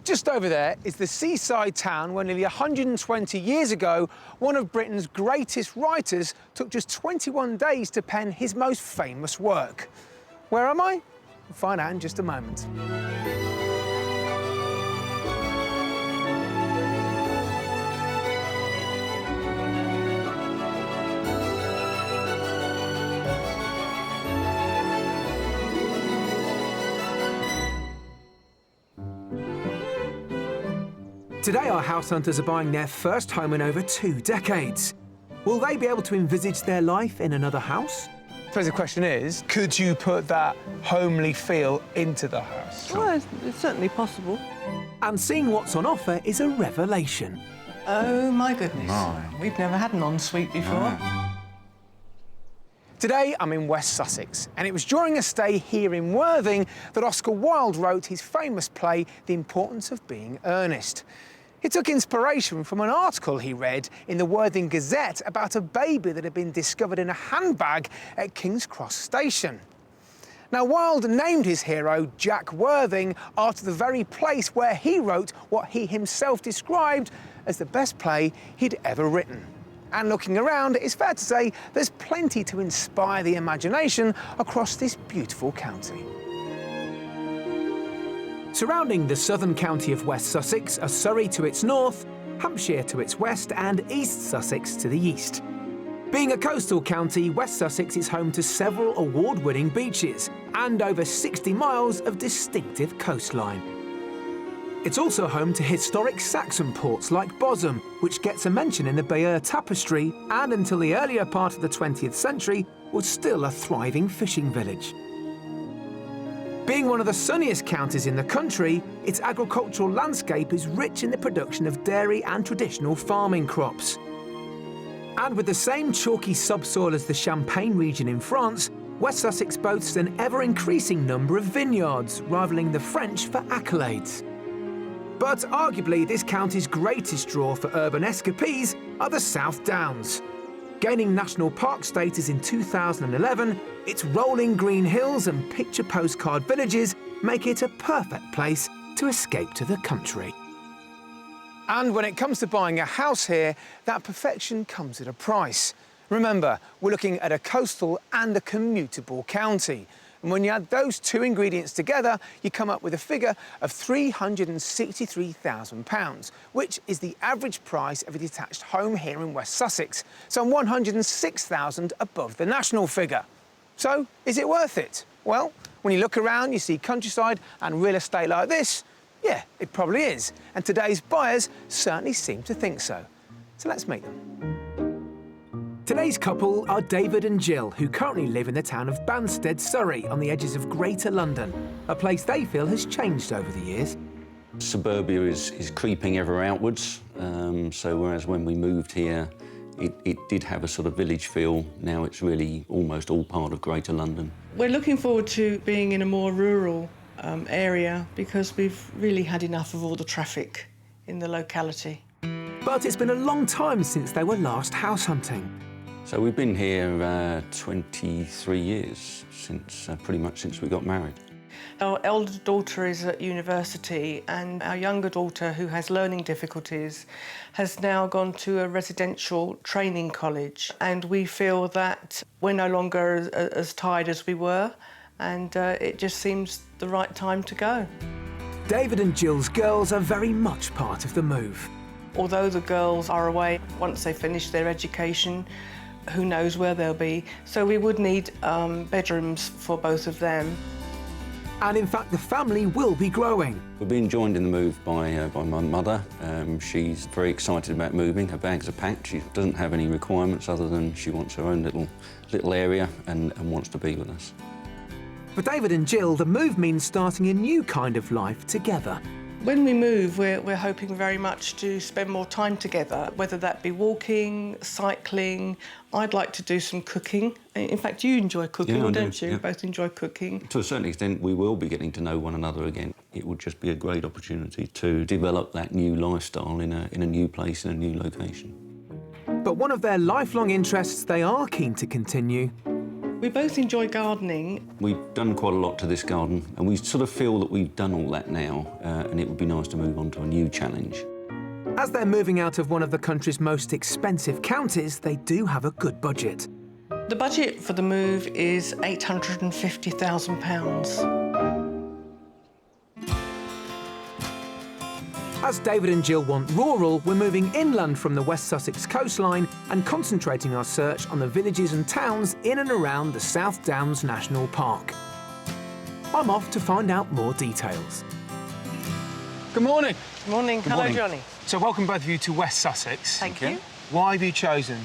Just over there is the seaside town where nearly 120 years ago, one of Britain's greatest writers took just 21 days to pen his most famous work. Where am I? We'll find out in just a moment. Today, our house hunters are buying their first home in over 2 decades. Will they be able to envisage their life in another house? I suppose the question is, could you put that homely feel into the house? Well, it's certainly possible. And seeing what's on offer is a revelation. Oh, my goodness. We've never had an ensuite before. Today, I'm in West Sussex, and it was during a stay here in Worthing that Oscar Wilde wrote his famous play, The Importance of Being Earnest. He took inspiration from an article he read in the Worthing Gazette about a baby that had been discovered in a handbag at King's Cross Station. Now, Wilde named his hero Jack Worthing after the very place where he wrote what he himself described as the best play he'd ever written. And looking around, it's fair to say there's plenty to inspire the imagination across this beautiful county. Surrounding the southern county of West Sussex are Surrey to its north, Hampshire to its west, and East Sussex to the east. Being a coastal county, West Sussex is home to several award-winning beaches and over 60 miles of distinctive coastline. It's also home to historic Saxon ports like Bosham, which gets a mention in the Bayeux Tapestry, and until the earlier part of the 20th century was still a thriving fishing village. Being one of the sunniest counties in the country, its agricultural landscape is rich in the production of dairy and traditional farming crops. And with the same chalky subsoil as the Champagne region in France, West Sussex boasts an ever-increasing number of vineyards, rivaling the French for accolades. But arguably, this county's greatest draw for urban escapees are the South Downs. Gaining national park status in 2011, its rolling green hills and picture postcard villages make it a perfect place to escape to the country. And when it comes to buying a house here, that perfection comes at a price. Remember, we're looking at a coastal and a commutable county. And when you add those two ingredients together, you come up with a figure of £363,000, which is the average price of a detached home here in West Sussex, some £106,000 above the national figure. So, is it worth it? Well, when you look around, you see countryside and real estate like this, yeah, it probably is. And today's buyers certainly seem to think so. So let's meet them. Today's couple are David and Jill, who currently live in the town of Banstead, Surrey, on the edges of Greater London, a place they feel has changed over the years. Suburbia is creeping ever outwards, so whereas when we moved here, it did have a sort of village feel, now it's really almost all part of Greater London. We're looking forward to being in a more rural area because we've really had enough of all the traffic in the locality. But it's been a long time since they were last house hunting. So we've been here 23 years, pretty much since we got married. Our elder daughter is at university and our younger daughter, who has learning difficulties, has now gone to a residential training college, and we feel that we're no longer as tired as we were, and it just seems the right time to go. David and Jill's girls are very much part of the move. Although the girls are away, once they finish their education, who knows where they'll be. So we would need bedrooms for both of them. And in fact, the family will be growing. We're being joined in the move by my mother. She's very excited about moving. Her bags are packed. She doesn't have any requirements other than she wants her own little area and wants to be with us. For David and Jill, the move means starting a new kind of life together. When we move, we're hoping very much to spend more time together, whether that be walking, cycling. I'd like to do some cooking. In fact, you enjoy cooking, don't you? Yeah. Both enjoy cooking. To a certain extent, we will be getting to know one another again. It would just be a great opportunity to develop that new lifestyle in a new place, in a new location. But one of their lifelong interests they are keen to continue We both enjoy gardening. We've done quite a lot to this garden, and we sort of feel that we've done all that now, and it would be nice to move on to a new challenge. As they're moving out of one of the country's most expensive counties, they do have a good budget. The budget for the move is £850,000. As David and Jill want rural, we're moving inland from the West Sussex coastline and concentrating our search on the villages and towns in and around the South Downs National Park. I'm off to find out more details. Good morning. Good morning. Good Hello, morning. Johnny. So welcome both of you to West Sussex. Thank you. Why have you chosen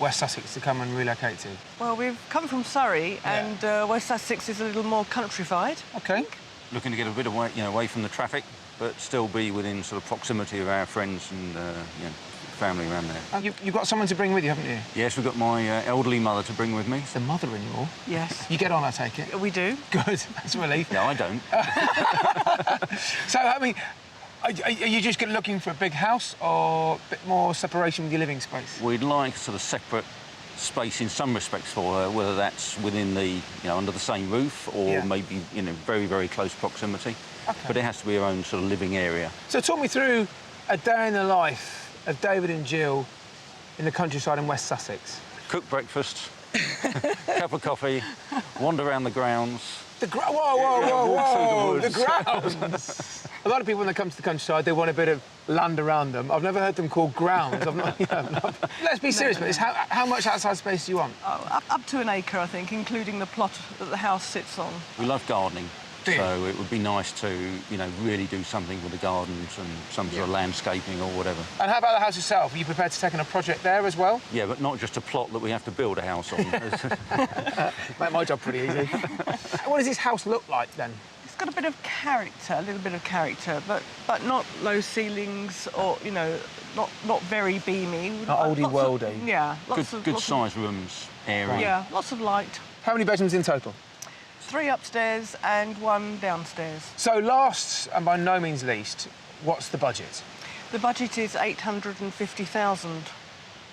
West Sussex to come and relocate to? Well, we've come from Surrey, and West Sussex is a little more countrified. Okay. Looking to get a bit away, away from the traffic, but still be within sort of proximity of our friends and family around there. You've got someone to bring with you, haven't you? Yes, we've got my elderly mother to bring with me. The mother-in-law. Yes. You get on, I take it? We do. Good. That's a relief. No, I don't. So, I mean, are you just looking for a big house or a bit more separation with your living space? We'd like sort of separate space in some respects for her, whether that's within the, under the same roof or maybe, very, very close proximity. Okay. But it has to be her own sort of living area. So talk me through a day in the life of David and Jill in the countryside in West Sussex. Cook breakfast, cup of coffee, wander around the grounds. Whoa, the grounds! A lot of people, when they come to the countryside, they want a bit of land around them. I've never heard them called grounds. Let's be serious about this. How much outside space do you want? Oh, up to an acre, I think, including the plot that the house sits on. We love gardening. Do you? So it would be nice to, really do something with the gardens and some sort of landscaping or whatever. And how about the house itself? Are you prepared to take on a project there as well? Yeah, but not just a plot that we have to build a house on. Make my job pretty easy. What does this house look like then? It's got a bit of character, a little bit of character, but not low ceilings or, not very beamy. Not oldie worldy. Yeah. Good size rooms, area. Yeah, lots of light. How many bedrooms in total? 3 upstairs and 1 downstairs. So last, and by no means least, what's the budget? The budget is £850,000.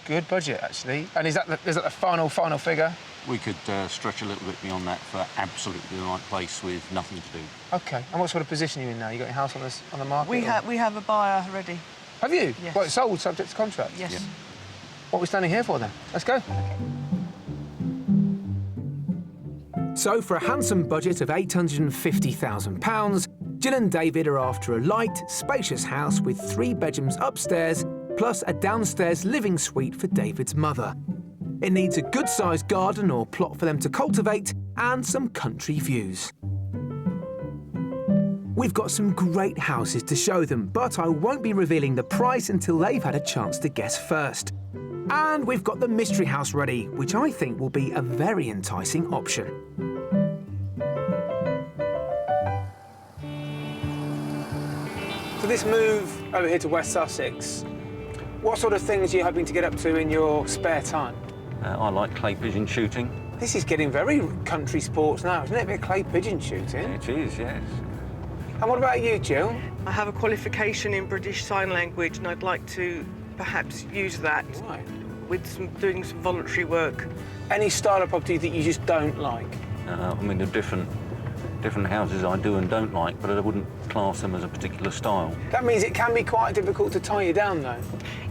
Good budget, actually. And is that the final figure? We could stretch a little bit beyond that for absolutely the right place with nothing to do. OK. And what sort of position are you in now? You got your house on the market? We have a buyer ready. Have you? Yes. Well, it's sold subject to contract? Yes. Yeah. What are we standing here for then? Let's go. So, for a handsome budget of £850,000, Jill and David are after a light, spacious house with 3 bedrooms upstairs, plus a downstairs living suite for David's mother. It needs a good-sized garden or plot for them to cultivate and some country views. We've got some great houses to show them, but I won't be revealing the price until they've had a chance to guess first. And we've got the mystery house ready, which I think will be a very enticing option. So this move over here to West Sussex, what sort of things are you hoping to get up to in your spare time? I like clay pigeon shooting. This is getting very country sports now, isn't it? A bit of clay pigeon shooting. It is, yes. And what about you, Jill? I have a qualification in British Sign Language, and I'd like to perhaps use that Right. with doing some voluntary work. Any style of property that you just don't like? The different houses I do and don't like, but I wouldn't class them as a particular style. That means it can be quite difficult to tie you down, though.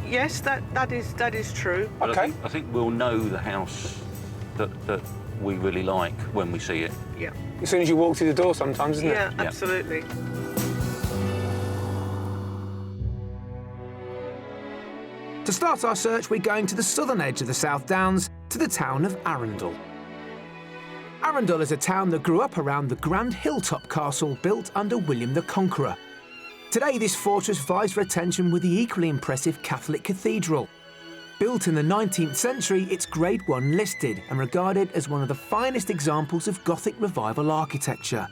Yes, that is true. But OK. I think we'll know the house that we really like when we see it. Yeah. As soon as you walk through the door sometimes, isn't Yeah, it? Yeah. absolutely. To start our search, we're going to the southern edge of the South Downs, to the town of Arundel. Arundel is a town that grew up around the grand hilltop castle built under William the Conqueror. Today, this fortress vies for attention with the equally impressive Catholic cathedral. Built in the 19th century, it's Grade 1 listed and regarded as one of the finest examples of Gothic revival architecture.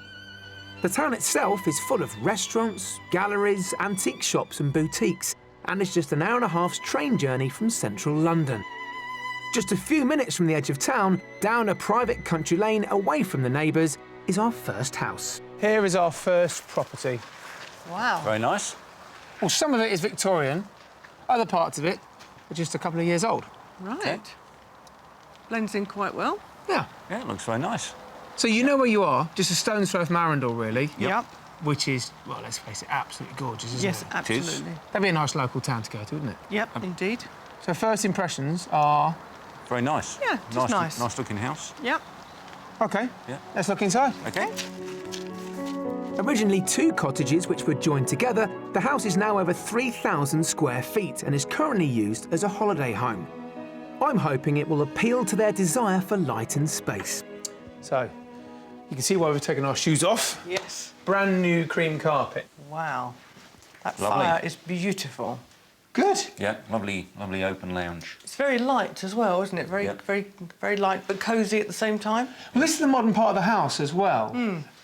The town itself is full of restaurants, galleries, antique shops and boutiques, and is just an hour-and-a-half's train journey from central London. Just a few minutes from the edge of town, down a private country lane away from the neighbours, is our first house. Here is our first property. Wow. Very nice. Well, some of it is Victorian, other parts of it are just a couple of years old. Right. Blends in quite well. Yeah. Yeah, it looks very nice. So you know where you are, just a stone's throw from Arundel, really. Yep. Which is, well, let's face it, absolutely gorgeous, isn't Yes, it? absolutely. That'd be a nice local town to go to, wouldn't it? Yep, indeed. So first impressions are... Very nice. Yeah, just nice. Nice looking house. Yep. OK, Yeah. let's look inside. Okay. Originally 2 cottages which were joined together, the house is now over 3,000 square feet and is currently used as a holiday home. I'm hoping it will appeal to their desire for light and space. So, you can see why we've taken our shoes off. Yes. Brand new cream carpet. Wow. That Lovely. fire is beautiful. Good. Yeah, lovely open lounge. It's very light as well, isn't it? Very, Yeah. very light, but cosy at the same time. Well, this is the modern part of the house as well.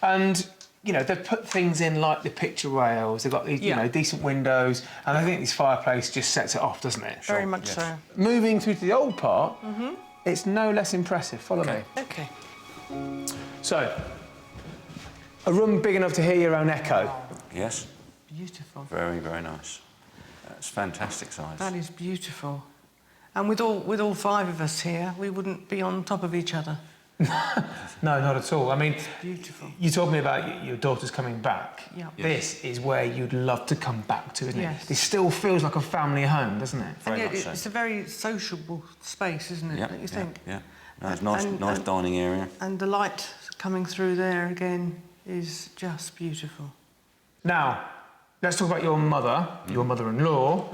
And, you know, they've put things in like the picture rails, they've got these, you Yeah. know, decent windows, and I think this fireplace just sets it off, doesn't it? Very much yes. so. Moving through to the old part, it's no less impressive. Follow me. Okay. So, a room big enough to hear your own echo. Yes, Beautiful. very nice. It's fantastic size. That is beautiful. And with all 5 of us here, we wouldn't be on top of each other. No, not at all. I mean, Beautiful. you told me about your daughters coming back. Yeah. This is where you'd love to come back to, isn't Yes. it? This still feels like a family home, doesn't it? Very And much yet so. it's a very sociable space, isn't it? Yeah, Don't you think? Yeah. No, it's nice, And- nice and- dining area. And the light coming through there again is just beautiful. Now, let's talk about your mother, your mother-in-law.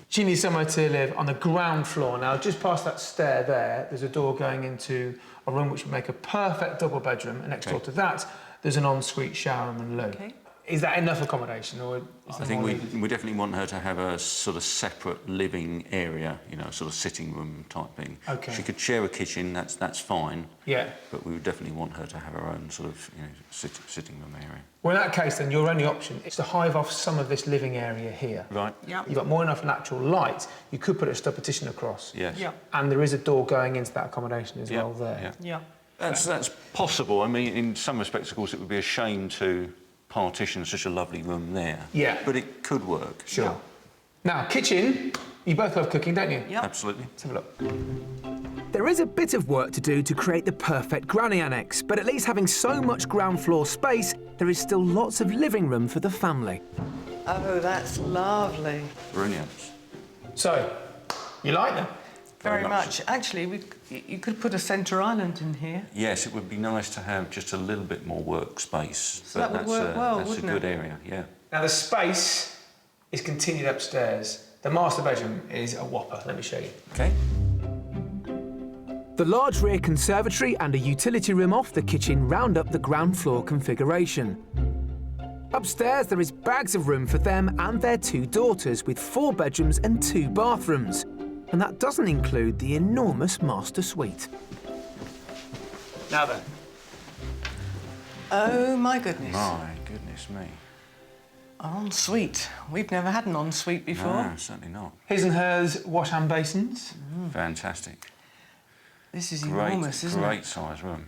She needs somewhere to live on the ground floor. Now, just past that stair there's a door going into a room which would make a perfect double bedroom, and next door to that, there's an ensuite shower room and loo. Okay. Is that enough accommodation, or is I there think more we, needed? we definitely want her to have a sort of separate living area, you know, sort of sitting room type thing. Okay. She could share a kitchen, that's fine, Yeah. but we would definitely want her to have her own sort of, you know, sitting room area. Well, in that case, then, your only option is to hive off some of this living area here. Right. Yep. You've got more enough natural light, you could put a stud partition across. Yes. Yep. And there is a door going into that accommodation as Yeah, well there. yeah. Yeah. That's possible. I mean, in some respects, of course, it would be a shame to partition such a lovely room there. Yeah. But it could work. Sure. Yeah. Now, kitchen, you both love cooking, don't you? Yep. Absolutely. Let's have a look. There is a bit of work to do to create the perfect granny annex, but at least having so much ground floor space, there is still lots of living room for the family. Oh, that's lovely. Brilliant. So, you like them? Very much much. Actually, you could put a centre island in here. Yes, it would be nice to have just a little bit more workspace. So that would work well, that's wouldn't a good it? area, yeah. Now, the space is continued upstairs. The master bedroom is a whopper. Let me show you. Okay. The large rear conservatory and a utility room off the kitchen round up the ground floor configuration. Upstairs, there is bags of room for them and their 2 daughters, with 4 bedrooms and 2 bathrooms. And that doesn't include the enormous master suite. Now then. Oh, my goodness. My goodness me. An ensuite. We've never had an ensuite before. No, certainly not. His and hers wash hand basins. Fantastic. This is Great, enormous, isn't great size room.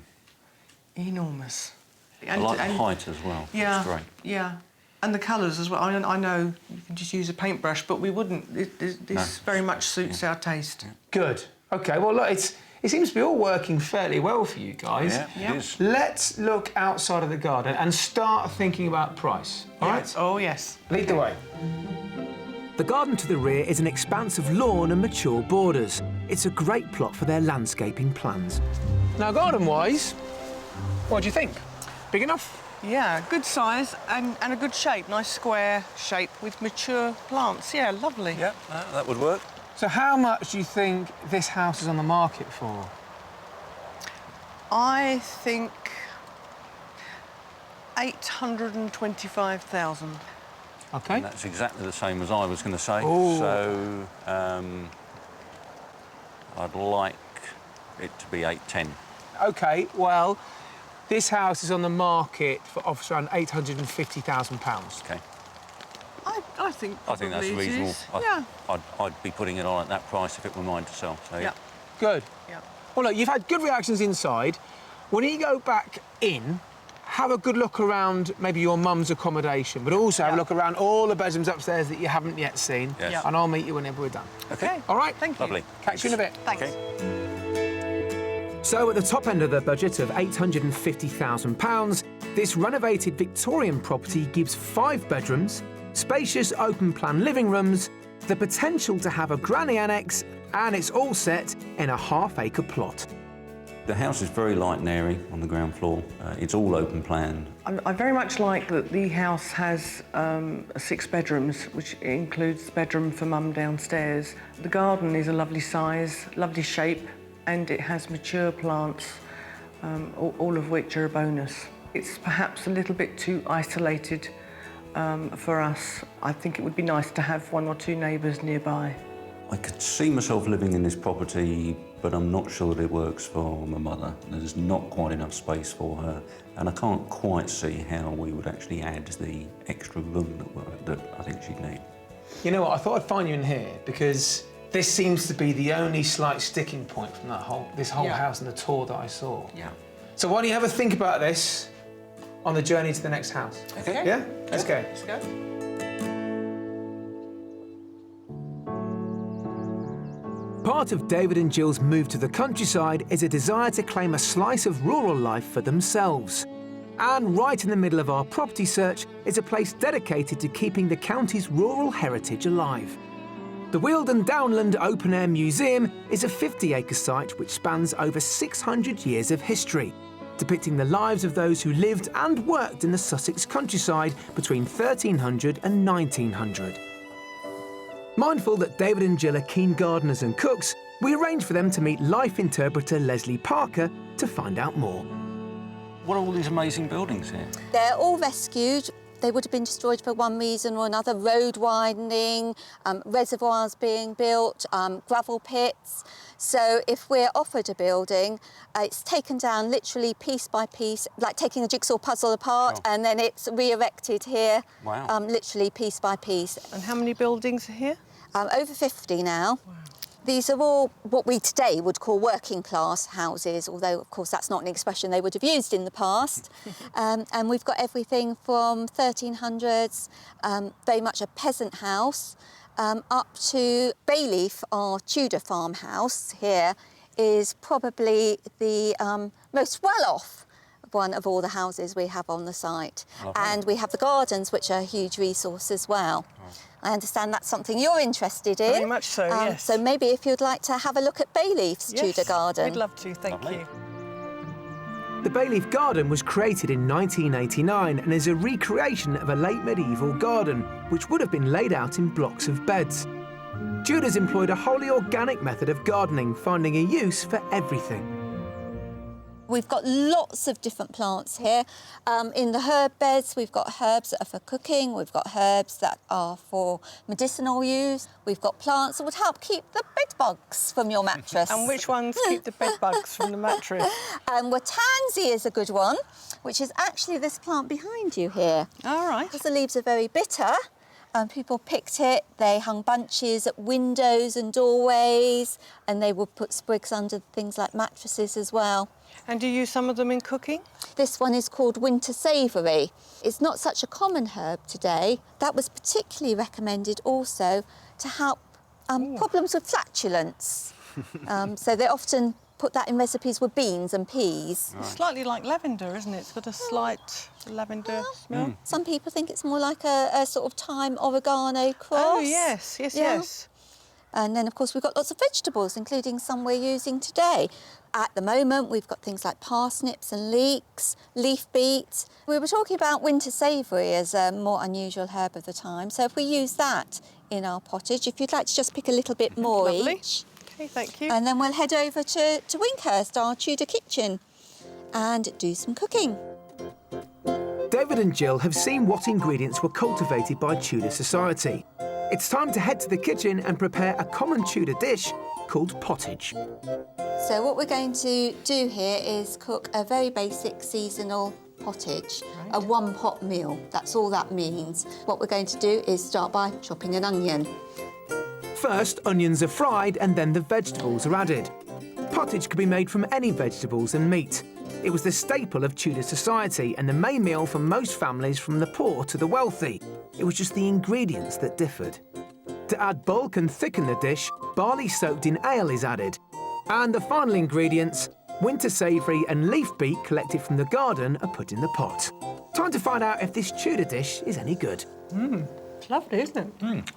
it? Enormous. I like the height as well. Yeah. It's great. Yeah. And the colours as well. I know you can just use a paintbrush, but we wouldn't. This very much suits our taste. Good. OK, well, look, it seems to be all working fairly well for you guys. Yeah, Yeah. it is. Let's look outside of the garden and start thinking about price. All right? Yes. Oh, yes. Lead the way. The garden to the rear is an expanse of lawn and mature borders. It's a great plot for their landscaping plans. Now, garden-wise, what do you think? Big enough? Yeah, good size and a good shape. Nice square shape with mature plants. Yeah, lovely. Yeah, that would work. So how much do you think this house is on the market for? I think 825,000. OK. And that's exactly the same as I was going to say. Ooh. So I'd like it to be 810. OK, well, this house is on the market for offers around £850,000. Okay. I think I think that's probably it reasonable. is. Yeah. I'd be putting it on at that price if it were mine to sell. So Yeah. Good. Yeah. Well, look, you've had good reactions inside. When you go back in, have a good look around maybe your mum's accommodation, but also have a Yeah. look around all the bedrooms upstairs that you haven't yet seen. Yes. Yeah. And I'll meet you whenever we're done. Okay. All right? Thank you. Lovely. Catch you in a bit. Thanks. Okay. So at the top end of the budget of £850,000, this renovated Victorian property gives 5 bedrooms, spacious open-plan living rooms, the potential to have a granny annex, and it's all set in a half-acre plot. The house is very light and airy on the ground floor. It's all open plan. I very much like that the house has 6 bedrooms, which includes the bedroom for mum downstairs. The garden is a lovely size, lovely shape, and it has mature plants, all of which are a bonus. It's perhaps a little bit too isolated for us. I think it would be nice to have 1 or 2 neighbours nearby. I could see myself living in this property, but I'm not sure that it works for my mother. There's not quite enough space for her, and I can't quite see how we would actually add the extra room that I think she'd need. You know what, I thought I'd find you in here because this seems to be the only slight sticking point from this whole house and the tour that I saw. Yeah. So why don't you have a think about this on the journey to the next house? Okay. Yeah? Let's go. Let's go. Part of David and Jill's move to the countryside is a desire to claim a slice of rural life for themselves. And right in the middle of our property search is a place dedicated to keeping the county's rural heritage alive. The Wealden Downland Open Air Museum is a 50-acre site which spans over 600 years of history, depicting the lives of those who lived and worked in the Sussex countryside between 1300 and 1900. Mindful that David and Jill are keen gardeners and cooks, we arranged for them to meet life interpreter Leslie Parker to find out more. What are all these amazing buildings here? They're all rescued. They would have been destroyed for one reason or another: road widening, reservoirs being built, gravel pits. So if we're offered a building, it's taken down literally piece by piece, like taking a jigsaw puzzle apart, and then it's re-erected here, literally piece by piece. And how many buildings are here? Over 50 now. Wow. These are all what we today would call working class houses, although of course that's not an expression they would have used in the past. And we've got everything from 1300s, very much a peasant house, up to Bayleaf, our Tudor farmhouse here, is probably the most well-off one of all the houses we have on the site. And we have the gardens, which are a huge resource as well. I understand that's something you're interested in. Very much so, yes. So maybe if you'd like to have a look at Bayleaf's Tudor garden. We'd love to, thank you. The Bayleaf Garden was created in 1989 and is a recreation of a late medieval garden, which would have been laid out in blocks of beds. Tudors employed a wholly organic method of gardening, finding a use for everything. We've got lots of different plants here. In the herb beds, we've got herbs that are for cooking, we've got herbs that are for medicinal use, we've got plants that would help keep the bed bugs from your mattress. And which ones keep the bed bugs from the mattress? Well, tansy is a good one, which is actually this plant behind you here. All right. Because the leaves are very bitter, people picked it, they hung bunches at windows and doorways, and they would put sprigs under things like mattresses as well. And do you use some of them in cooking? This one is called winter savoury. It's not such a common herb today. That was particularly recommended also to help problems with flatulence. So they often put that in recipes with beans and peas. It's slightly like lavender, isn't it? It's got a slight lavender smell. Some people think it's more like a sort of thyme oregano cross. Oh, yes, yes, yes. And then, of course, we've got lots of vegetables, including some we're using today. At the moment, we've got things like parsnips and leeks, leaf beet. We were talking about winter savoury as a more unusual herb of the time. So if we use that in our pottage, if you'd like to just pick a little bit more each. OK, thank you. And then we'll head over to Winkhurst, our Tudor kitchen, and do some cooking. David and Jill have seen what ingredients were cultivated by Tudor society. It's time to head to the kitchen and prepare a common Tudor dish called pottage. So what we're going to do here is cook a very basic seasonal pottage, a one-pot meal. That's all that means. What we're going to do is start by chopping an onion. First, onions are fried and then the vegetables are added. Pottage could be made from any vegetables and meat. It was the staple of Tudor society and the main meal for most families from the poor to the wealthy. It was just the ingredients that differed. To add bulk and thicken the dish, barley soaked in ale is added. And the final ingredients, Winter savoury and leaf beet collected from the garden are put in the pot. Time to find out if this Tudor dish is any good. It's lovely, isn't it?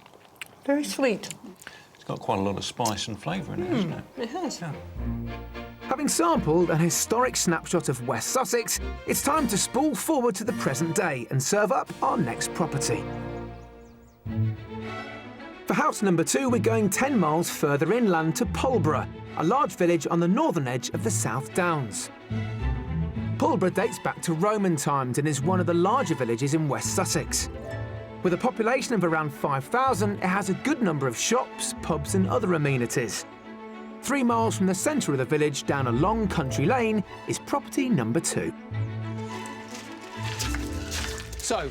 Very sweet. It's got quite a lot of spice and flavour in it, hasn't it? It has. Yeah. Having sampled an historic snapshot of West Sussex, it's time to spool forward to the present day and serve up our next property. For house number 2, we're going 10 miles further inland to Pulborough, a large village on the northern edge of the South Downs. Pulborough dates back to Roman times and is one of the larger villages in West Sussex. With a population of around 5,000, it has a good number of shops, pubs and other amenities. 3 miles from the centre of the village, down a long country lane, is property number 2. So,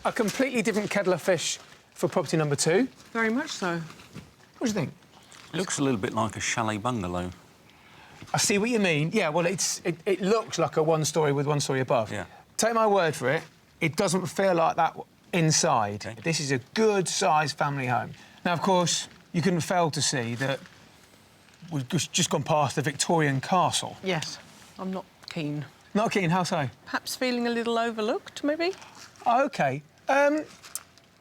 a completely different kettle of fish for property number 2. Very much so. What do you think? It looks a little bit like a chalet bungalow. I see what you mean. Yeah, well, it looks like a one-storey with one storey above. Yeah. Take my word for it, it doesn't feel like that inside. Okay. This is a good-sized family home. Now, of course, you couldn't fail to see that we've just gone past the Victorian castle. Yes, I'm not keen. Not keen, how so? Perhaps feeling a little overlooked, maybe? Oh, OK. Well,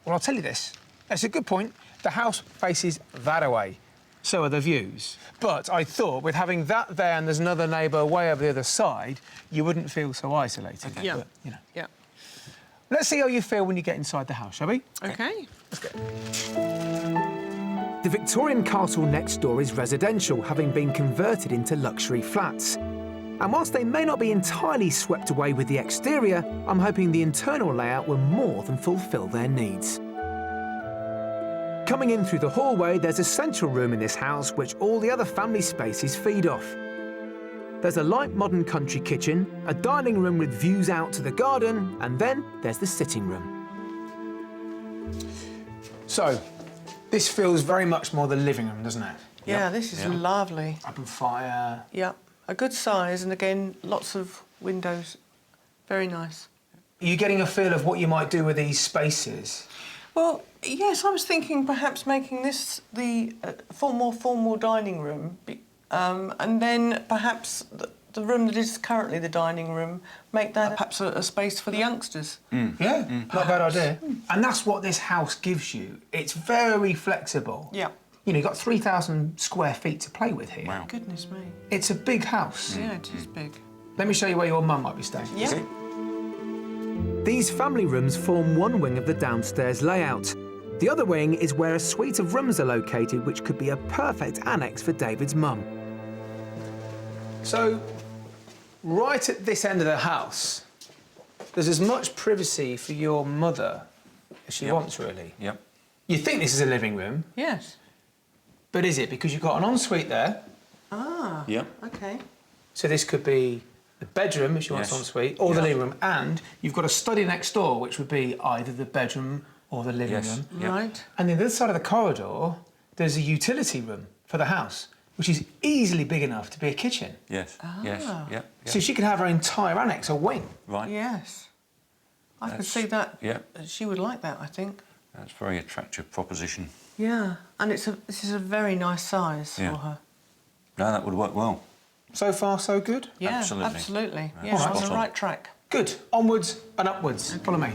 I'll tell you this. That's a good point. The house faces that away. So are the views. But I thought with having that there and there's another neighbour way over the other side, you wouldn't feel so isolated. Okay. Yeah. But, you know. Yeah. Let's see how you feel when you get inside the house, shall we? OK. Let's go. The Victorian castle next door is residential, having been converted into luxury flats. And whilst they may not be entirely swept away with the exterior, I'm hoping the internal layout will more than fulfil their needs. Coming in through the hallway, there's a central room in this house which all the other family spaces feed off. There's a light modern country kitchen, a dining room with views out to the garden, and then there's the sitting room. So, this feels very much more the living room, doesn't it? Yeah, this is lovely. Open fire. Yeah, a good size, and again, lots of windows. Very nice. Are you getting a feel of what you might do with these spaces? Well, yes, I was thinking perhaps making this the more formal dining room, and then perhaps the room that is currently the dining room, make that perhaps a space for the youngsters. Yeah, not a bad idea. And that's what this house gives you. It's very flexible. Yeah. You know, you've got 3,000 square feet to play with here. Wow. Goodness me. It's a big house. Yeah, it is big. Let me show you where your mum might be staying. Yeah. Okay. These family rooms form one wing of the downstairs layout. The other wing is where a suite of rooms are located, which could be a perfect annex for David's mum. So, right at this end of the house, there's as much privacy for your mother as she wants, really. Yep. You think this is a living room, Yes. but is it? Because you've got an ensuite there, Ah. Yep. OK. so this could be the bedroom, if she wants Yes. ensuite, or the Yeah. living room, and you've got a study next door, which would be either the bedroom or the living Yes. room. Yep. Right. And the other side of the corridor, there's a utility room for the house, which is easily big enough to be a kitchen. Yes. Yes. Yep. So she could have her entire annex, a wing. Right. Yes. I could That's- see that. yeah. She would like that, I think. That's a very attractive proposition. Yeah. And this is a very nice size Yeah. for her. No, that would work well. So far, so good? Yeah, Absolutely. absolutely. That's Yeah, spot on the on. right track. Good. Onwards and upwards. Follow me.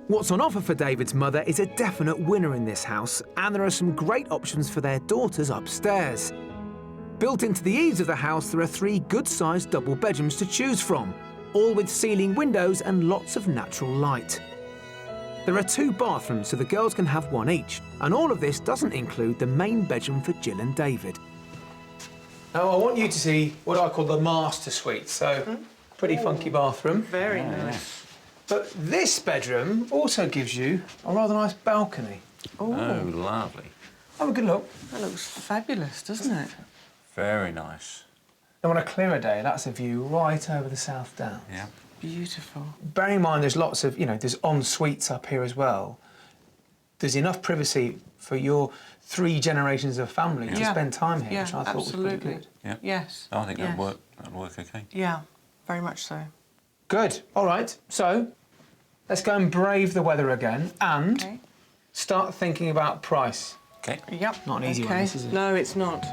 What's on offer for David's mother is a definite winner in this house, and there are some great options for their daughters upstairs. Built into the eaves of the house, there are 3 good-sized double bedrooms to choose from, all with ceiling windows and lots of natural light. There are 2 bathrooms, so the girls can have one each, and all of this doesn't include the main bedroom for Jill and David. Now, I want you to see what I call the master suite. So, pretty funky bathroom. Very nice. But this bedroom also gives you a rather nice balcony. Oh, lovely. Have a good look. That looks fabulous, doesn't it? Very nice. And on a clearer day, that's a view right over the South Downs. Yeah. Beautiful. Bearing in mind there's lots of, there's en-suites up here as well. There's enough privacy for your 3 generations of family to Yeah. spend time here, Yeah, which I thought was absolutely. pretty good. Yeah. Yes. I think yes. that'll work. That'll work okay. Yeah, very much so. Good. All right. So, let's go and brave the weather again and Okay. start thinking about price. Okay. Yep. Not an easy one, Okay. this, is it? No, it's not.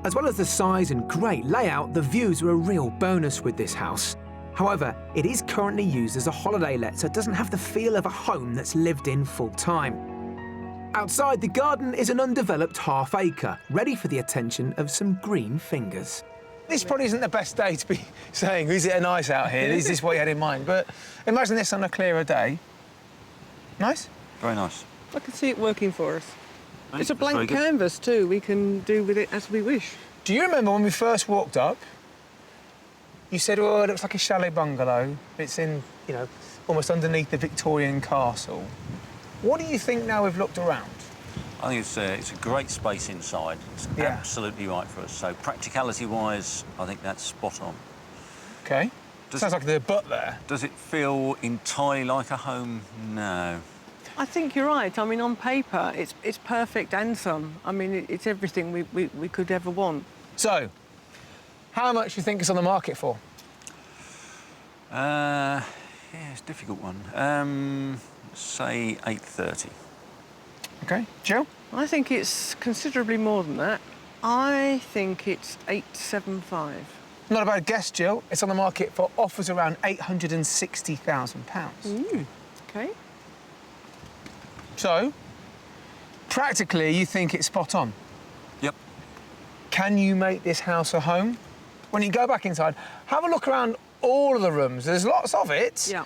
As well as the size and great layout, the views are a real bonus with this house. However, it is currently used as a holiday let, so it doesn't have the feel of a home that's lived in full time. Outside the garden is an undeveloped half-acre, ready for the attention of some green fingers. This probably isn't the best day to be saying, is it nice out here? Is this what you had in mind? But imagine this on a clearer day. Nice? Very nice. I can see it working for us. Right, It's a that's very blank good. canvas too. We can do with it as we wish. Do you remember when we first walked up, you said, oh, it looks like a chalet bungalow. It's in, you know, almost underneath the Victorian castle. What do you think now we've looked around? I think it's a great space inside. It's absolutely right for us. So practicality-wise, I think that's spot on. OK. Sounds like the butt there. Does it feel entirely like a home? No. I think you're right. I mean, on paper, it's perfect and some. I mean, it's everything we could ever want. So, how much do you think it's on the market for? Yeah, it's a difficult one. Say 8:30. OK. Jill? I think it's considerably more than that. I think it's 875. Not a bad guess, Jill. It's on the market for offers around £860,000. OK. So, practically, you think it's spot on? Yep. Can you make this house a home? When you go back inside, have a look around all of the rooms. There's lots of it. Yeah.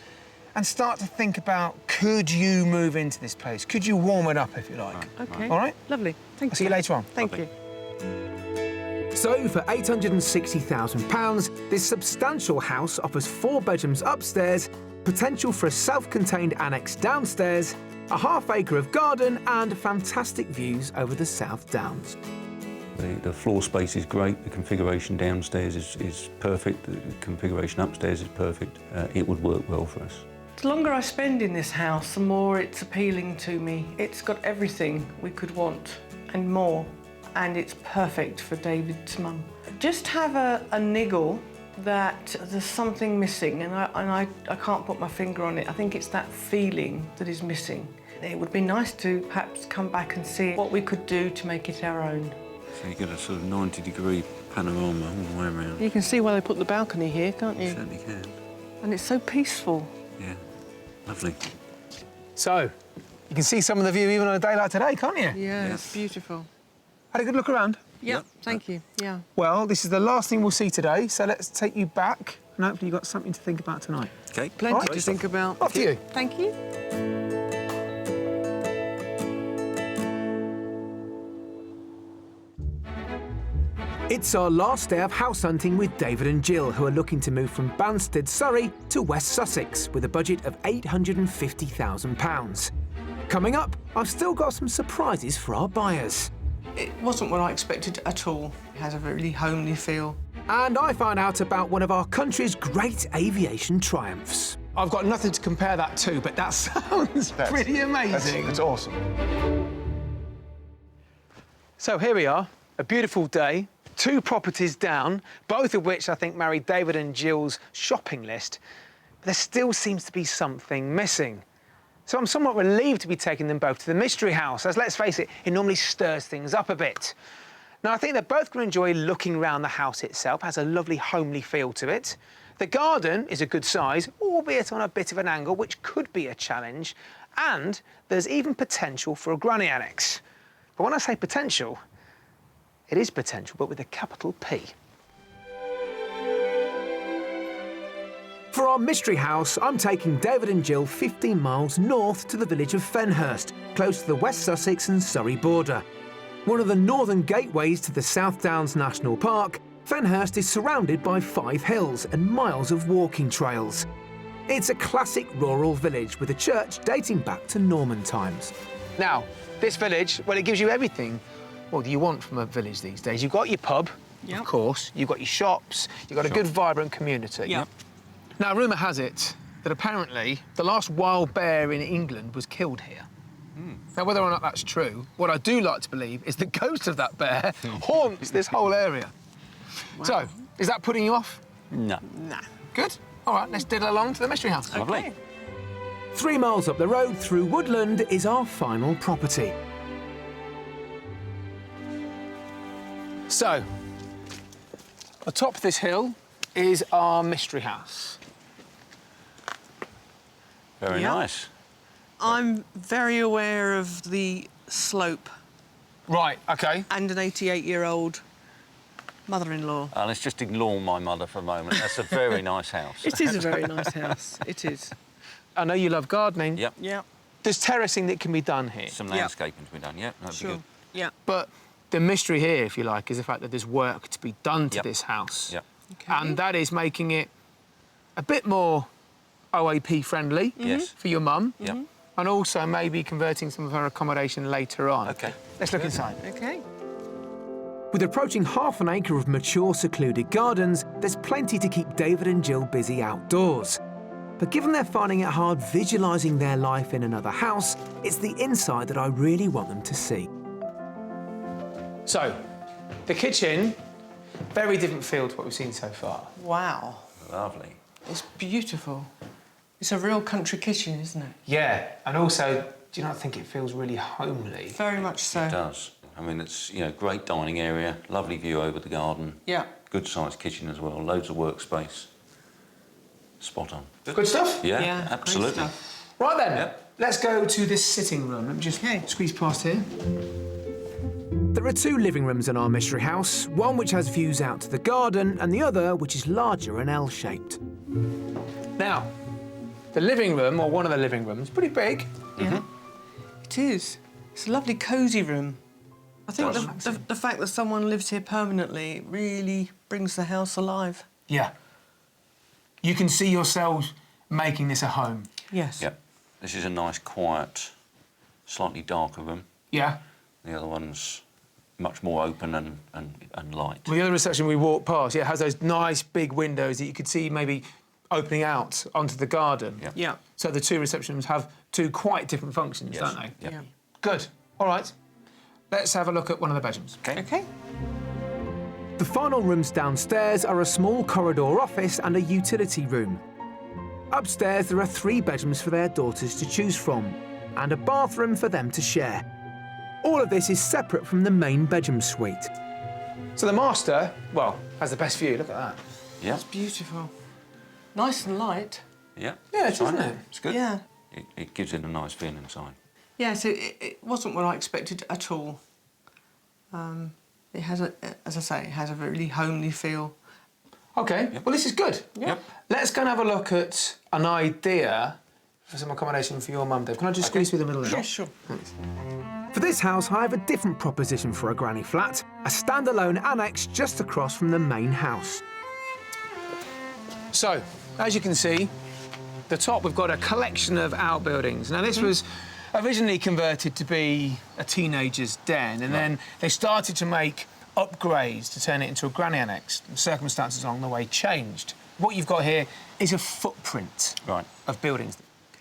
And start to think about, could you move into this place? Could you warm it up, if you like? OK. All right? Lovely. Thank you. I'll see you later on. Thank Lovely. you. So, for £860,000, this substantial house offers 4 bedrooms upstairs, potential for a self-contained annex downstairs, a half-acre of garden and fantastic views over the South Downs. The floor space is great. The configuration downstairs is perfect. The configuration upstairs is perfect. It would work well for us. The longer I spend in this house, the more it's appealing to me. It's got everything we could want and more, and it's perfect for David's mum. Just have a niggle that there's something missing, and I can't put my finger on it. I think it's that feeling that is missing. It would be nice to perhaps come back and see what we could do to make it our own. So you get a sort of 90-degree panorama all the way around. You can see why they put the balcony here, can't you? You certainly can. And it's so peaceful. Yeah. Lovely. So, you can see some of the view even on a day like today, can't you? Yeah, Yes. it's beautiful. Had a good look around? Yep, thank you. Yeah. Well, this is the last thing we'll see today, so let's take you back, and hopefully you've got something to think about tonight. Okay. Plenty Right. to think about. Off to you. Thank you. It's our last day of house hunting with David and Jill, who are looking to move from Banstead, Surrey to West Sussex with a budget of £850,000. Coming up, I've still got some surprises for our buyers. It wasn't what I expected at all. It has a really homely feel. And I find out about one of our country's great aviation triumphs. I've got nothing to compare that to, but that sounds pretty amazing. It's awesome. So here we are, a beautiful day, 2 properties down, both of which I think marry David and Jill's shopping list. But there still seems to be something missing. So I'm somewhat relieved to be taking them both to the mystery house, as let's face it, it normally stirs things up a bit. Now, I think they're both going to enjoy looking around the house itself. It has a lovely homely feel to it. The garden is a good size, albeit on a bit of an angle, which could be a challenge. And there's even potential for a granny annex. But when I say potential, it is potential, but with a capital P. For our mystery house, I'm taking David and Jill 15 miles north to the village of Fenhurst, close to the West Sussex and Surrey border. One of the northern gateways to the South Downs National Park, Fenhurst is surrounded by 5 hills and miles of walking trails. It's a classic rural village with a church dating back to Norman times. Now, this village, well, it gives you everything what you want from a village these days. You've got your pub, of course, you've got your shops, you've got a good, vibrant community. Yep. Now, rumour has it that apparently the last wild bear in England was killed here. Now, whether or not that's true, what I do like to believe is the ghost of that bear haunts this whole area. Wow. So, is that putting you off? No. Nah. Good. All right, let's diddle along to the mystery house. Lovely. 3 miles up the road through woodland is our final property. So, On top of this hill is our mystery house. Very Yeah. nice. I'm very aware of the slope Right, OK. and an 88-year-old mother-in-law. Let's just ignore my mother for a moment. That's a very nice house. It is a very nice house. It is. I know you love gardening. Yep. Yeah. There's terracing that can be done here. Some Yep. landscaping to be done, yep, that'd be Sure. good. Yeah. But the mystery here, if you like, is the fact that there's work to be done to Yep. this house. Yep. Okay. And that is making it a bit more OAP friendly Yes. for your mum. Yep. And also maybe converting some of her accommodation later on. OK. Let's look inside. Okay. With approaching half an acre of mature, secluded gardens, there's plenty to keep David and Jill busy outdoors. But given they're finding it hard visualising their life in another house, it's the inside that I really want them to see. So, the kitchen, very different feel to what we've seen so far. Wow. Lovely. It's beautiful. It's a real country kitchen, isn't it? Yeah, and also, do you not think it feels really homely? Very much so. It does. I mean, it's, you know, great dining area, lovely view over the garden. Yeah. Good sized kitchen as well, loads of workspace. Spot on. Good stuff? Yeah, Yeah, great absolutely. stuff. Right then, Yep. let's go to this sitting room. Let me just squeeze past here. There are two living rooms in our mystery house, one which has views out to the garden and the other which is larger and L-shaped. Now, the living room, or one of the living rooms, pretty big. Yeah. It is. It's a lovely cosy room. I think the fact that someone lives here permanently really brings the house alive. Yeah. You can see yourselves making this a home. Yes. Yep. This is a nice, quiet, slightly darker room. Yeah. The other one's much more open and light. Well, the other reception we walked past, it has those nice big windows that you could see maybe opening out onto the garden. Yeah. Yeah. So the two reception rooms have two quite different functions, Yes. don't they? Yep. Yeah. Good. All right. Let's have a look at one of the bedrooms. Okay. Okay. The final rooms downstairs are a small corridor office and a utility room. Upstairs there are 3 bedrooms for their daughters to choose from, and a bathroom for them to share. All of this is separate from the main bedroom suite. So the master, well, has the best view. Look at that. Yeah. Beautiful. Nice and light. Yeah. Yeah, it's fine. isn't it? It's good. Yeah. It gives it a nice feel inside. Yeah, so it wasn't what I expected at all. It has, as I say, it has a really homely feel. OK. Well, this is good. Yep. Let's go and have a look at an idea for some accommodation for your mum, Dave. Can I just squeeze through the middle there? Yeah, sure. For this house, I have a different proposition for a granny flat, a standalone annex just across from the main house. So, as you can see, the top we've got a collection of outbuildings. Now, this was originally converted to be a teenager's den, and then they started to make upgrades to turn it into a granny annex. And circumstances along the way changed. What you've got here is a footprint Right. of buildings.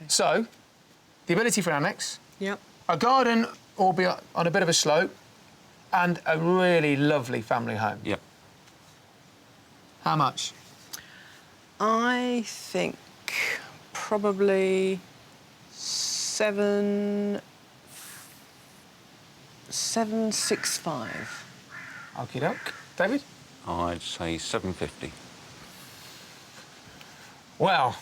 So, the ability for an annex, Yep. a garden, albeit on a bit of a slope, and a really lovely family home. Yep. How much? I think probably 765. Okie doke. David? I'd say 750. Well,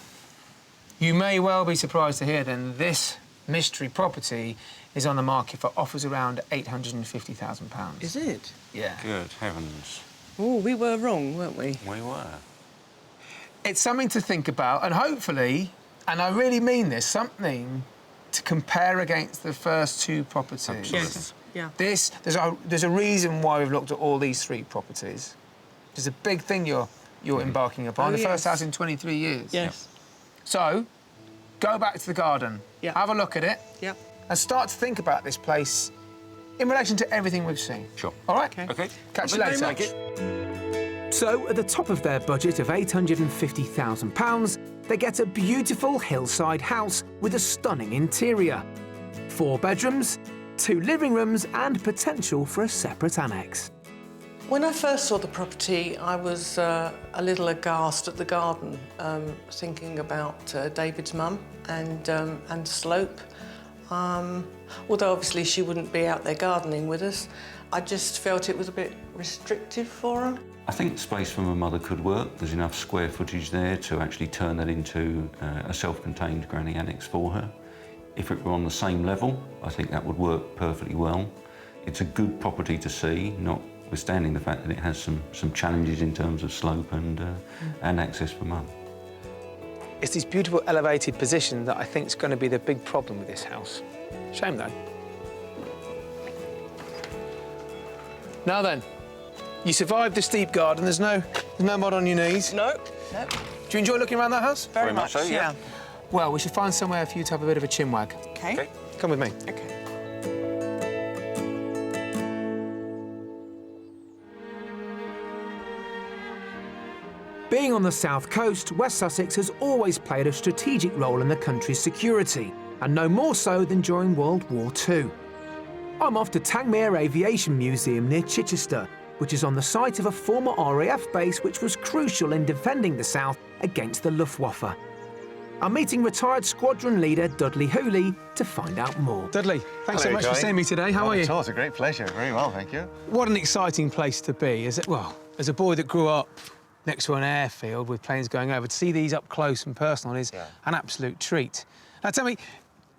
you may well be surprised to hear then this mystery property is on the market for offers around £850,000. Is it? Yeah. Good heavens. Oh, we were wrong, weren't we? We were. It's something to think about, and hopefully, and I really mean this, something to compare against the first 2 properties. Absolutely. Yes. Yeah. There's a reason why we've looked at all these 3 properties. There's a big thing you're embarking upon. Oh, the first yes. house in 23 years. Yes. So, go back to the garden. Yeah. Have a look at it. Yep. And start to think about this place in relation to everything we've seen. Sure. All right? Okay. Okay. Catch you Thank you later. very much. So, at the top of their budget of £850,000, they get a beautiful hillside house with a stunning interior. 4 bedrooms, 2 living rooms and potential for a separate annex. When I first saw the property, I was a little aghast at the garden, thinking about David's mum and slope. Although obviously she wouldn't be out there gardening with us. I just felt it was a bit restrictive for her. I think space for my mother could work. There's enough square footage there to actually turn that into a self-contained granny annex for her. If it were on the same level, I think that would work perfectly well. It's a good property to see, notwithstanding the fact that it has some challenges in terms of slope and access for mum. It's this beautiful elevated position that I think is going to be the big problem with this house. Shame, though. Now then, you survived the steep garden. There's no mud on your knees. No, no. Do you enjoy looking around that house? Very much so, yeah. Well, we should find somewhere for you to have a bit of a chinwag. Okay. Come with me. Okay. Being on the south coast, West Sussex has always played a strategic role in the country's security, and no more so than during World War II. I'm off to Tangmere Aviation Museum near Chichester, which is on the site of a former RAF base which was crucial in defending the south against the Luftwaffe. I'm meeting retired squadron leader Dudley Hooley to find out more. Dudley, thanks so much for seeing me today. How are you? It's a great pleasure. Very well, thank you. What an exciting place to be. Well, as a boy that grew up next to an airfield with planes going over, to see these up close and personal is an absolute treat. Now, tell me,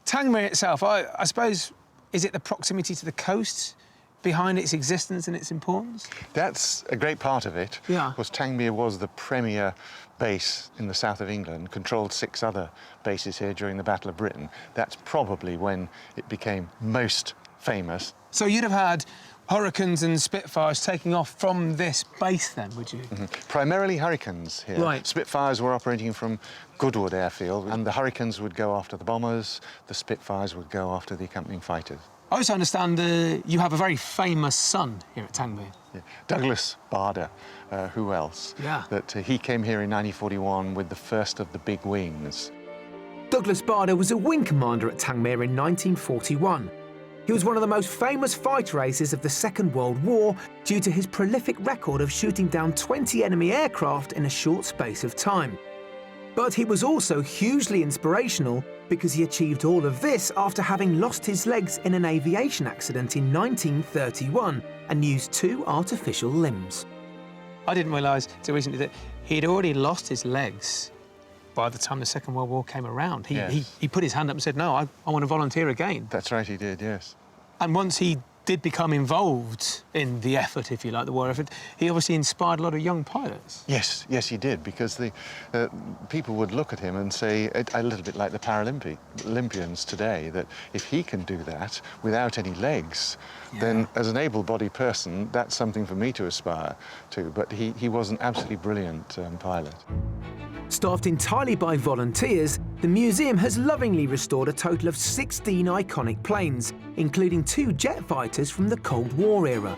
Tangmere itself, I suppose, is it the proximity to the coast behind its existence and its importance? That's a great part of it. Yeah. Of course, Tangmere was the premier base in the south of England, controlled 6 other bases here during the Battle of Britain. That's probably when it became most famous. So you'd have had Hurricanes and Spitfires taking off from this base then, would you? Mm-hmm. Primarily Hurricanes here. Right. Spitfires were operating from Goodwood Airfield, and the Hurricanes would go after the bombers, the Spitfires would go after the accompanying fighters. I also understand you have a very famous son here at Tangmere. Yeah. Douglas Bader, who else? Yeah. That he came here in 1941 with the first of the big wings. Douglas Bader was a wing commander at Tangmere in 1941. He was one of the most famous fighter aces of the Second World War due to his prolific record of shooting down 20 enemy aircraft in a short space of time. But he was also hugely inspirational because he achieved all of this after having lost his legs in an aviation accident in 1931 and used 2 artificial limbs. I didn't realise until recently that he'd already lost his legs by the time the Second World War came around. He put his hand up and said, no, I want to volunteer again. That's right, he did, yes. And once he did become involved in the effort, if you like, the war effort, he obviously inspired a lot of young pilots. Yes, he did, because the people would look at him and say, a little bit like the Paralympians today, that if he can do that without any legs, then as an able-bodied person, that's something for me to aspire to. But he was an absolutely brilliant pilot. Staffed entirely by volunteers, the museum has lovingly restored a total of 16 iconic planes, including 2 jet fighters from the Cold War era.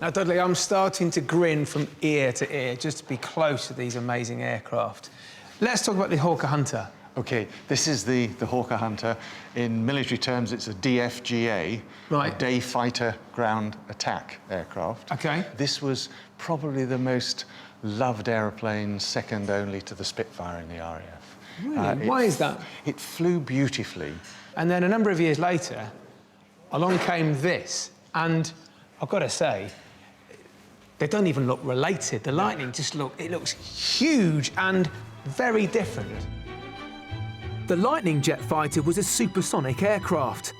Now, Dudley, I'm starting to grin from ear to ear just to be close to these amazing aircraft. Let's talk about the Hawker Hunter. OK, this is the Hawker Hunter. In military terms, it's a DFGA, right. A Day Fighter Ground Attack aircraft. OK. This was probably the most loved aeroplane, second only to the Spitfire in the RAF. Really? Why is that? It flew beautifully. And then a number of years later, along came this, and I've got to say, they don't even look related. The Lightning just looks huge and very different. The Lightning jet fighter was a supersonic aircraft.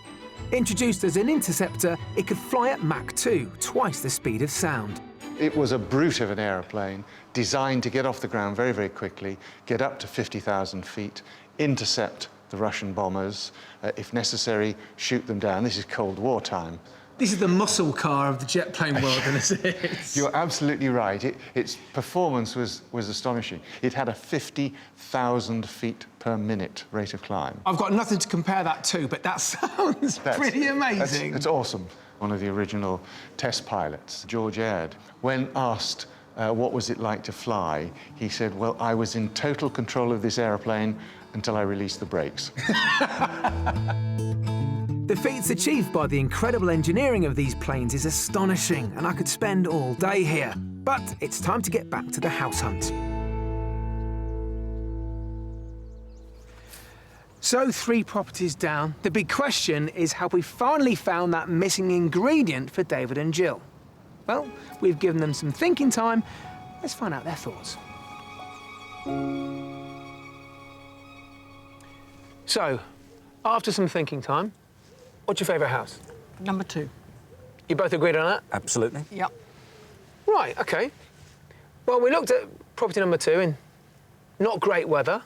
Introduced as an interceptor, it could fly at Mach 2, twice the speed of sound. It was a brute of an aeroplane designed to get off the ground very, very quickly, get up to 50,000 feet, intercept the Russian bombers, if necessary, shoot them down. This is Cold War time. This is the muscle car of the jet plane world, isn't it? You're absolutely right. Its performance was astonishing. It had a 50,000 feet per minute rate of climb. I've got nothing to compare that to, but that sounds pretty amazing. It's awesome. One of the original test pilots, George Aird, when asked what was it like to fly, he said, well, I was in total control of this aeroplane until I released the brakes. The feats achieved by the incredible engineering of these planes is astonishing, and I could spend all day here. But it's time to get back to the house hunt. So 3 properties down. The big question is, have we finally found that missing ingredient for David and Jill? Well, we've given them some thinking time. Let's find out their thoughts. So, after some thinking time, what's your favourite house? Number 2. You both agreed on that? Absolutely. Yep. Right, OK. Well, we looked at property number 2 in not great weather,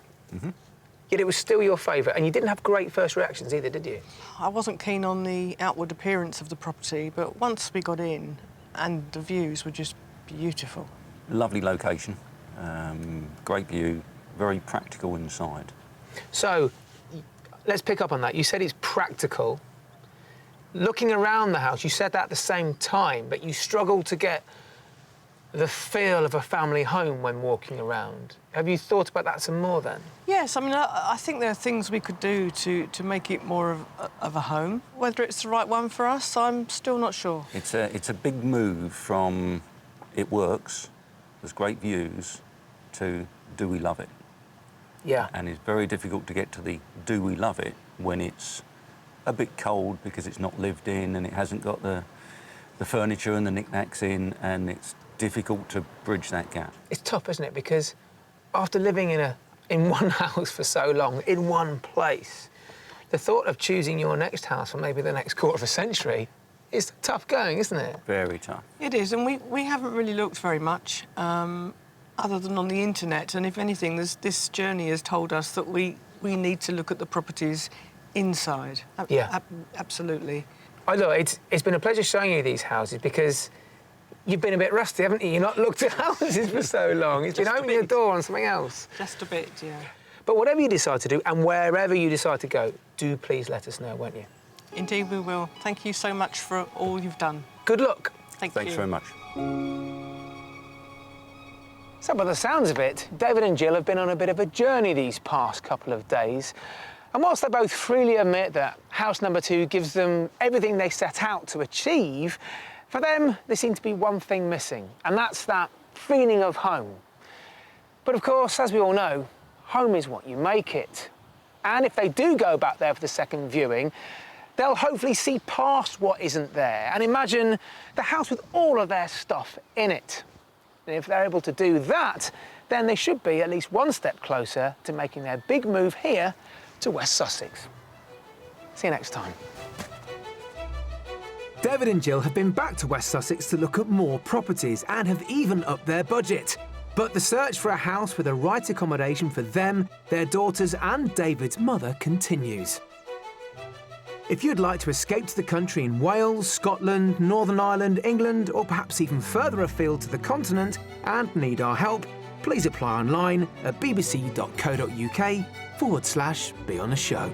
yet it was still your favourite, and you didn't have great first reactions either, did you? I wasn't keen on the outward appearance of the property, but once we got in, and the views were just beautiful. Lovely location, great view, very practical inside. So, let's pick up on that. You said it's practical. Looking around the house, you said that at the same time, but you struggled to get the feel of a family home when walking around. Have you thought about that some more then? Yes, I mean, I think there are things we could do to make it more of a home. Whether it's the right one for us, I'm still not sure. It's a big move from it works, there's great views, to do we love it? Yeah. And it's very difficult to get to the do we love it when it's a bit cold because it's not lived in and it hasn't got the furniture and the knickknacks in, and it's difficult to bridge that gap. It's tough, isn't it? Because after living in one house for so long, in one place, the thought of choosing your next house for maybe the next quarter of a century is tough going, isn't it? Very tough. It is, and we haven't really looked very much, other than on the internet. And if anything, this journey has told us that we need to look at the properties inside. Yeah. Absolutely. Look, it's been a pleasure showing you these houses because you've been a bit rusty, haven't you? You've not looked at houses for so long. It's been opening the door on something else. Just a bit, yeah. But whatever you decide to do and wherever you decide to go, do please let us know, won't you? Indeed we will. Thank you so much for all you've done. Good luck. Thank you. Thanks very much. So by the sounds of it, David and Jill have been on a bit of a journey these past couple of days. And whilst they both freely admit that house number 2 gives them everything they set out to achieve, for them, there seems to be one thing missing, and that's that feeling of home. But of course, as we all know, home is what you make it. And if they do go back there for the second viewing, they'll hopefully see past what isn't there and imagine the house with all of their stuff in it. And if they're able to do that, then they should be at least one step closer to making their big move here to West Sussex. See you next time. David and Jill have been back to West Sussex to look at more properties and have even upped their budget. But the search for a house with the right accommodation for them, their daughters and David's mother continues. If you'd like to escape to the country in Wales, Scotland, Northern Ireland, England, or perhaps even further afield to the continent and need our help, please apply online at bbc.co.uk/be on a show.